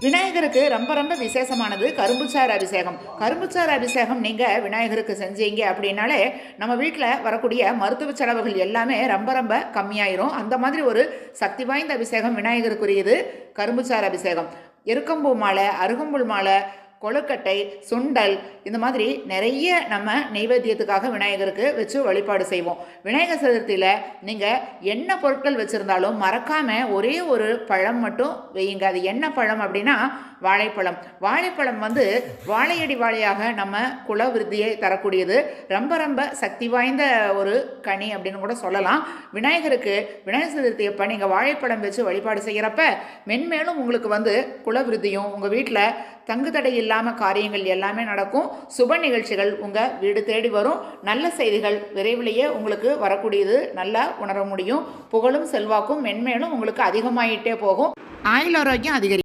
விநாயகருக்கு ரொம்ப ரொம்ப விசேஷமானது கரும்புச்சாறு அபிஷேகம். கரும்புச்சாறு அபிஷேகம் நீங்கள் விநாயகருக்கு செஞ்சீங்க அப்படின்னாலே நம்ம வீட்டில் வரக்கூடிய மருத்துவ செலவுகள் எல்லாமே ரொம்ப ரொம்ப கம்மியாயிரும். அந்த மாதிரி ஒரு சக்தி வாய்ந்த அபிஷேகம் விநாயகருக்குரியது கரும்புச்சாறு அபிஷேகம். எருக்கம்பூ மாலை, அருகம்புல் மாலை, கொழுக்கட்டை, சுண்டல், இந்த மாதிரி நிறைய நம்ம நெய்வேத்தியத்துக்காக விநாயகருக்கு வச்சு வழிபாடு செய்வோம். விநாயகர் சதுர்த்தியில் நீங்கள் என்ன பொருட்கள் வச்சுருந்தாலும் மறக்காமல் ஒரே ஒரு பழம் மட்டும் வையுங்க. அது என்ன பழம் அப்படின்னா வாழைப்பழம். வாழைப்பழம் வாழையடி வாழையாக நம்ம குல விருத்தியை தரக்கூடியது. ரொம்ப ரொம்ப சக்தி வாய்ந்த ஒரு கனி அப்படின்னு கூட சொல்லலாம். விநாயகர் சதுர்த்தி அப்போ நீங்கள் வாழைப்பழம் வச்சு வழிபாடு செய்கிறப்ப மென்மேலும் உங்களுக்கு குல விருத்தியும், உங்கள் வீட்டில் தங்கு தடை இல்லாமல் காரியங்கள் எல்லாமே நடக்கும். சுப நிகழ்ச்சிகள் உங்கள் வீடு தேடி வரும். நல்ல செய்திகள் விரைவிலேயே உங்களுக்கு வரக்கூடியது நல்லா உணர முடியும். புகழும் செல்வாக்கும் மென்மேலும் உங்களுக்கு அதிகமாயிட்டே போகும். ஆயுள் ஆரோக்கியம் அதிகரிக்கும்.